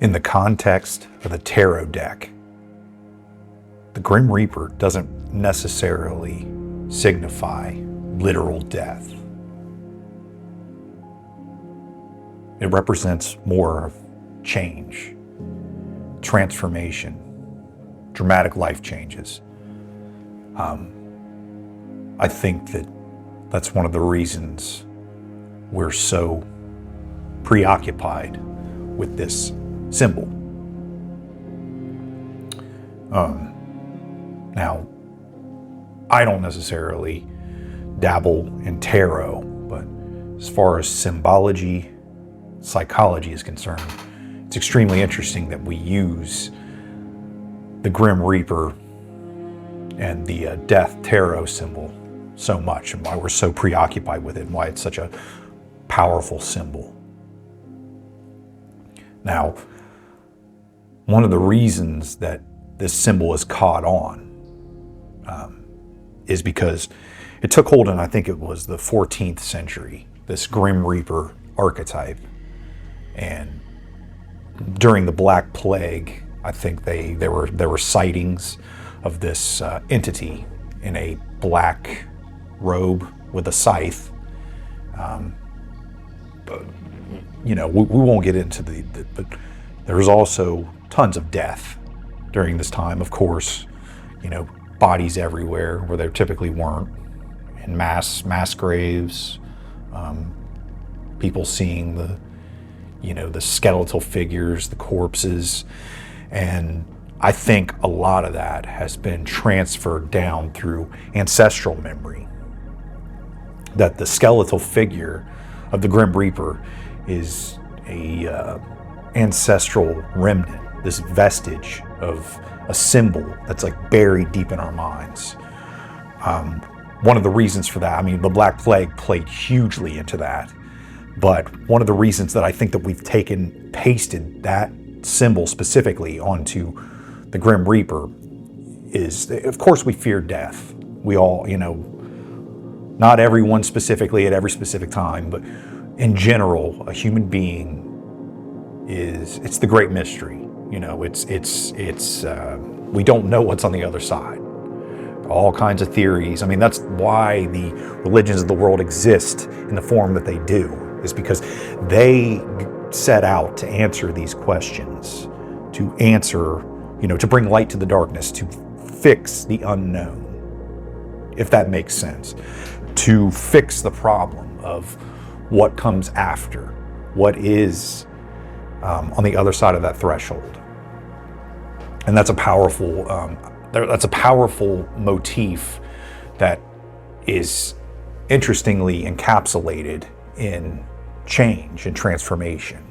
In the context of the tarot deck, the Grim Reaper doesn't necessarily signify literal death. It represents more of change, transformation, dramatic life changes. I think that's one of the reasons we're so preoccupied with this symbol. Now, I don't necessarily dabble in tarot, but as far as symbology, psychology is concerned, it's extremely interesting that we use the Grim Reaper and the Death Tarot symbol so much, and why we're so preoccupied with it, and why it's such a powerful symbol. Now, one of the reasons that this symbol is caught on is because it took hold in, I think it was the 14th century, this Grim Reaper archetype. And during the Black Plague, I think there were sightings of this entity in a black robe with a scythe. But, we won't get into but there was also tons of death during this time, of course. Bodies everywhere where there typically weren't, in mass graves, people seeing the skeletal figures, the corpses. And I think a lot of that has been transferred down through ancestral memory, that the skeletal figure of the Grim Reaper is a ancestral remnant, this vestige of a symbol that's like buried deep in our minds. One of the reasons for that, the Black Plague played hugely into that, but one of the reasons that I think that we've pasted that symbol specifically onto the Grim Reaper is, of course, we fear death. We all, not everyone specifically at every specific time, but in general, a human being it's the great mystery. We don't know what's on the other side. All kinds of theories. That's why the religions of the world exist in the form that they do, is because they set out to answer these questions, to answer, to bring light to the darkness, to fix the unknown, if that makes sense, to fix the problem of what comes after, what is on the other side of that threshold. And that's a powerful motif that is interestingly encapsulated in change and transformation,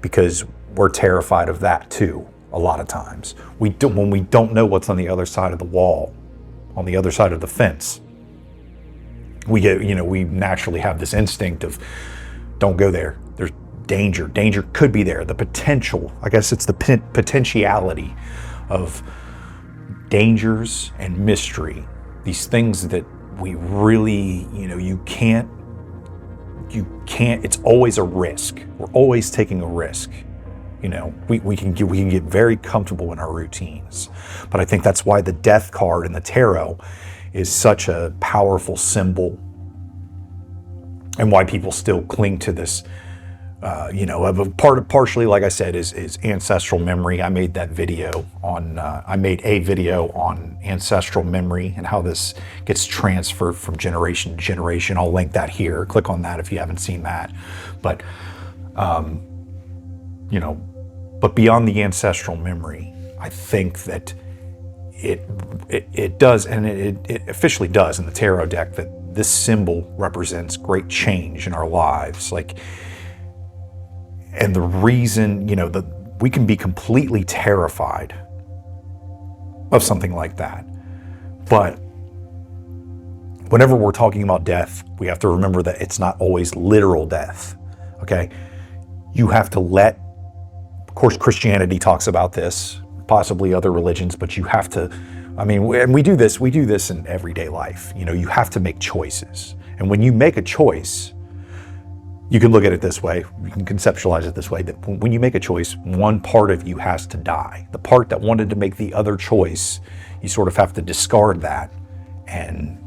because we're terrified of that too. A lot of times, when we don't know what's on the other side of the wall, on the other side of the fence, we naturally have this instinct of, don't go there. There's danger. Danger could be there. The potential, I guess it's the potentiality of dangers and mystery. These things that we really, you can't, it's always a risk. We're always taking a risk. We can get very comfortable in our routines. But I think that's why the death card in the tarot is such a powerful symbol, and why people still cling to this, partially, like I said, is ancestral memory. I made a video on ancestral memory and how this gets transferred from generation to generation. I'll link that here. Click on that if you haven't seen that. But, but beyond the ancestral memory, I think that it does, and it officially does in the tarot deck, that this symbol represents great change in our lives. And the reason, we can be completely terrified of something like that. But whenever we're talking about death, we have to remember that it's not always literal death, okay? You have to of course, Christianity talks about this, possibly other religions, but you have to, and we do this in everyday life. You have to make choices. And when you make a choice, You can look at it this way, you can conceptualize it this way, that when you make a choice, one part of you has to die. The part that wanted to make the other choice, you sort of have to discard that, and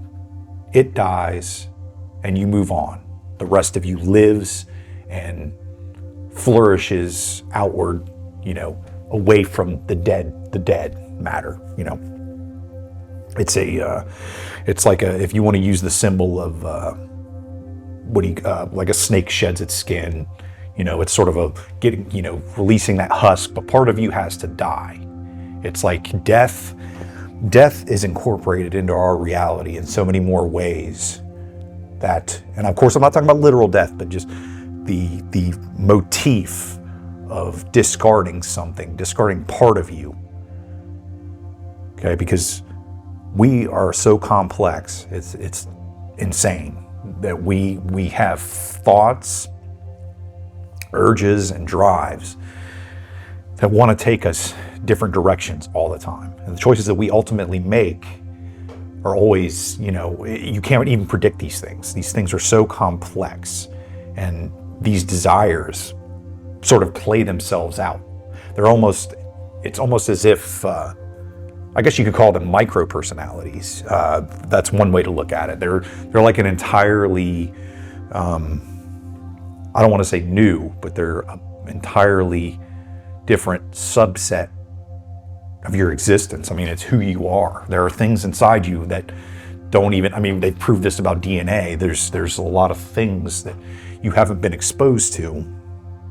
it dies, and you move on. The rest of you lives and flourishes outward, away from the dead matter, It's like if you want to use the symbol of like a snake sheds its skin, it's sort of releasing that husk, but part of you has to die. It's like death is incorporated into our reality in so many more ways and of course I'm not talking about literal death, but just the motif of discarding something, discarding part of you. Okay, because we are so complex, it's insane that we have thoughts, urges, and drives that want to take us different directions all the time. And the choices that we ultimately make are always, you can't even predict these things. These things are so complex, and these desires sort of play themselves out. It's almost as if, I guess you could call them micro personalities. That's one way to look at it. They're like an entirely, I don't want to say new, but they're an entirely different subset of your existence. I mean, it's who you are. There are things inside you that don't even, they've proved this about DNA. There's a lot of things that you haven't been exposed to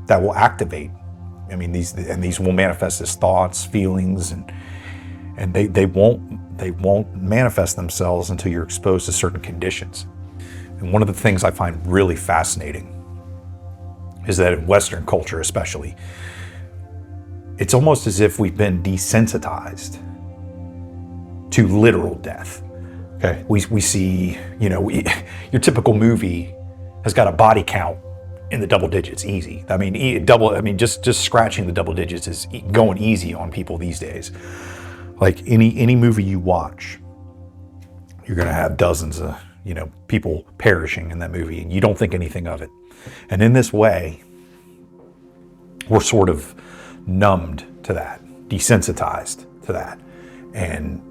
that will activate. These will manifest as thoughts, feelings, and they won't manifest themselves until you're exposed to certain conditions. And one of the things I find really fascinating is that in Western culture especially, it's almost as if we've been desensitized to literal death. Okay, we see, your typical movie has got a body count in the double digits, easy. Just scratching the double digits is going easy on people these days. Like any movie you watch, you're gonna have dozens of, people perishing in that movie, and you don't think anything of it. And in this way, we're sort of numbed to that, desensitized to that. And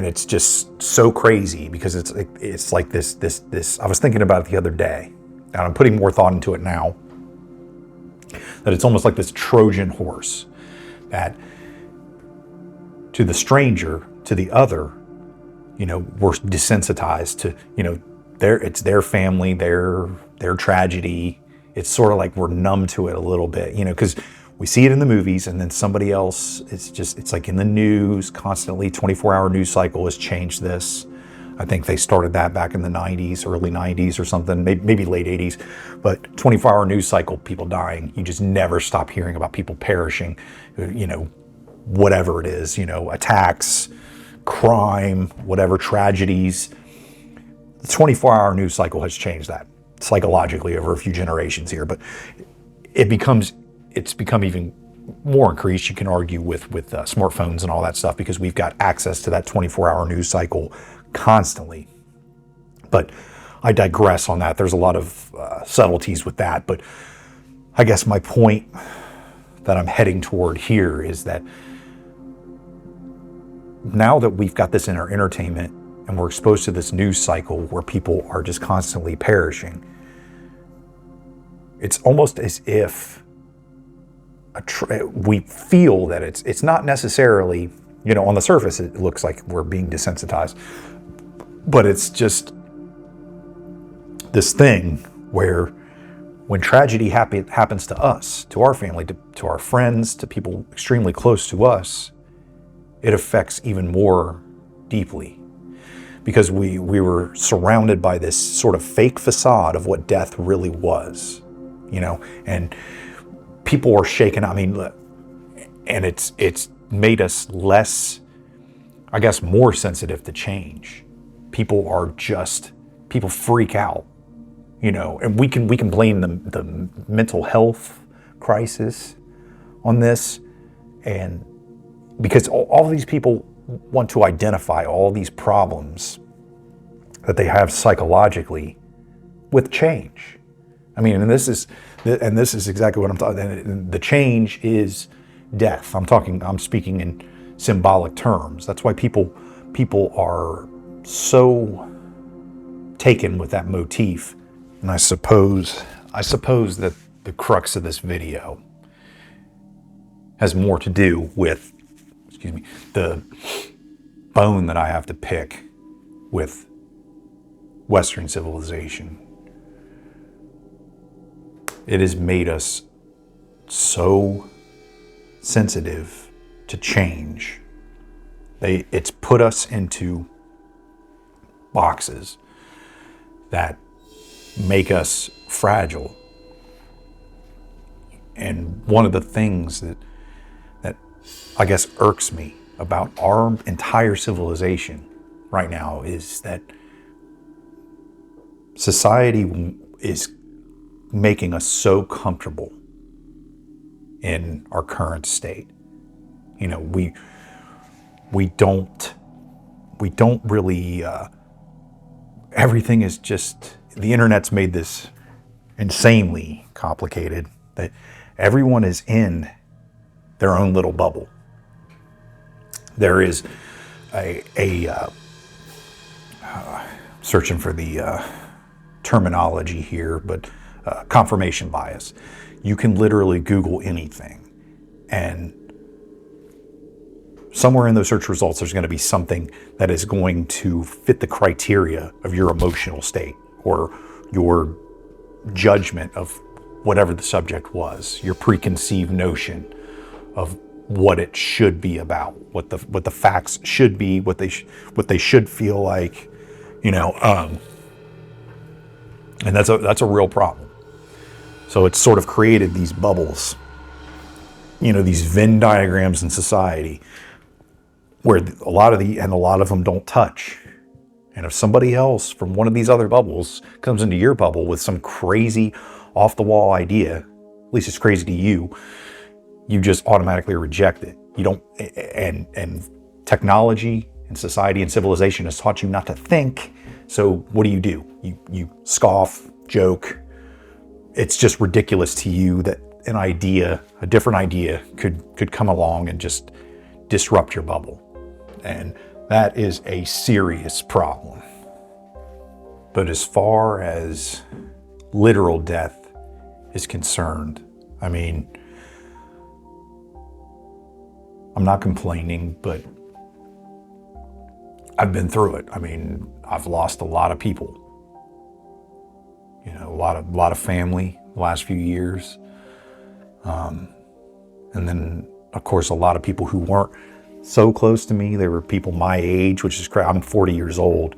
it's just so crazy because it's like this. I was thinking about it the other day, and I'm putting more thought into it now, that it's almost like this Trojan horse that to the stranger, to the other, we're desensitized to, it's their family, their tragedy. It's sort of like we're numb to it a little bit, because we see it in the movies, and then somebody else, it's like in the news constantly. 24-hour news cycle has changed this. I think they started that back in the 90s, early 90s or something, maybe late 80s. But 24-hour news cycle, people dying. You just never stop hearing about people perishing, whatever it is, attacks, crime, whatever, tragedies. The 24-hour news cycle has changed that psychologically over a few generations here, but it's become even more increased, you can argue, with smartphones and all that stuff, because we've got access to that 24-hour news cycle constantly. But I digress on that. There's a lot of subtleties with that, but I guess my point that I'm heading toward here is that now that we've got this in our entertainment and we're exposed to this news cycle where people are just constantly perishing, it's almost as if we feel that it's not necessarily, on the surface it looks like we're being desensitized, but it's just this thing where when tragedy happens to us, to our family, to our friends, to people extremely close to us, it affects even more deeply, because we were surrounded by this sort of fake facade of what death really was, and people are shaken. And it's made us less, I guess, more sensitive to change. People freak out, and we can blame the mental health crisis on this, and because all these people want to identify all these problems that they have psychologically with change. I mean, and this is exactly what I'm talking. And the change is death. I'm speaking in symbolic terms. That's why people are so taken with that motif. And I suppose that the crux of this video has more to do with, the bone that I have to pick with Western civilization. It has made us so sensitive to change. It's put us into boxes that make us fragile. And one of the things that I guess irks me about our entire civilization right now is that society is making us so comfortable in our current state. You know, we don't really, everything is just, the internet's made this insanely complicated that everyone is in their own little bubble. There is searching for the terminology here, but confirmation bias. You can literally Google anything, and somewhere in those search results, there's going to be something that is going to fit the criteria of your emotional state or your judgment of whatever the subject was, your preconceived notion of what it should be about, what the facts should be, what they should feel like, and that's a real problem. So it's sort of created these bubbles, these Venn diagrams in society where a lot of them don't touch. And if somebody else from one of these other bubbles comes into your bubble with some crazy off the wall idea, at least it's crazy to you, you just automatically reject it. You don't, and technology and society and civilization has taught you not to think. So what do? You scoff, joke. It's just ridiculous to you that a different idea could come along and just disrupt your bubble. And that is a serious problem. But as far as literal death is concerned, I mean, I'm not complaining, but I've been through it. I mean, I've lost a lot of people. A lot of family the last few years. And then, of course, a lot of people who weren't so close to me. They were people my age, which is crazy. I'm 40 years old.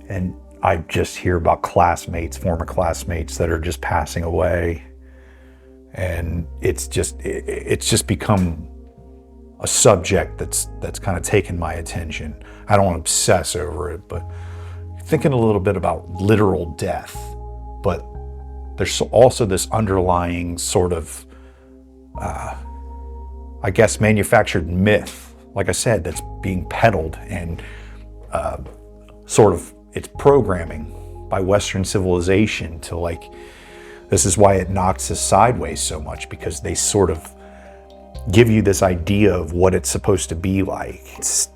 And I just hear about former classmates that are just passing away. And it's just become a subject that's kind of taken my attention. I don't want to obsess over it, but thinking a little bit about literal death. But there's also this underlying sort of, manufactured myth, like I said, that's being peddled and sort of it's programming by Western civilization to this is why it knocks us sideways so much, because they sort of give you this idea of what it's supposed to be like. It's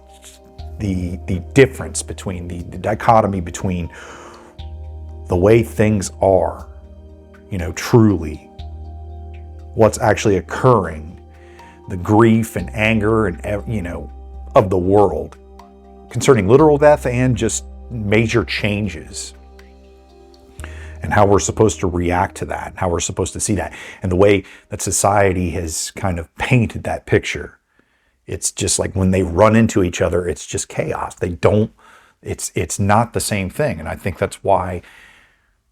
the difference between the dichotomy between the way things are, truly what's actually occurring, the grief and anger and of the world concerning literal death and just major changes, and how we're supposed to react to that, how we're supposed to see that, and the way that society has kind of painted that picture. It's just like when they run into each other, it's just chaos. It's not the same thing. And I think that's why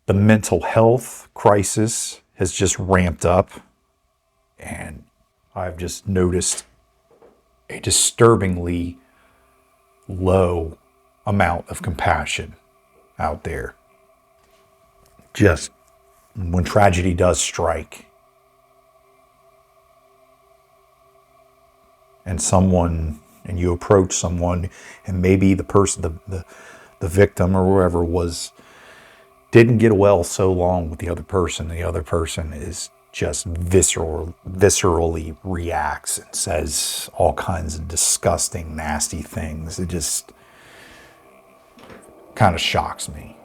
the mental health crisis has just ramped up. And I've just noticed a disturbingly low amount of compassion out there. Just when tragedy does strike, and you approach someone, and maybe the person, the victim or whoever was didn't get well so long with the other person is just viscerally reacts and says all kinds of disgusting, nasty things. It just kind of shocks me.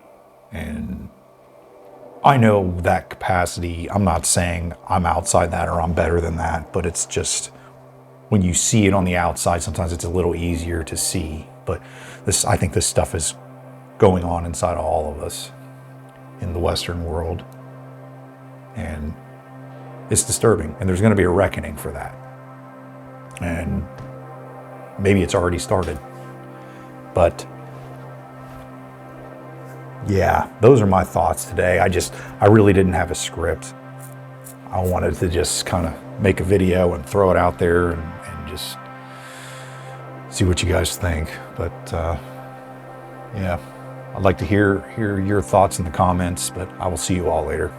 And I know that capacity, I'm not saying I'm outside that or I'm better than that, but it's just when you see it on the outside, sometimes it's a little easier to see. But I think this stuff is going on inside of all of us in the Western world. And it's disturbing, and there's going to be a reckoning for that. And maybe it's already started. But yeah, those are my thoughts today. I really didn't have a script. I wanted to just kind of make a video and throw it out there and just see what you guys think. But yeah, I'd like to hear your thoughts in the comments, but I will see you all later.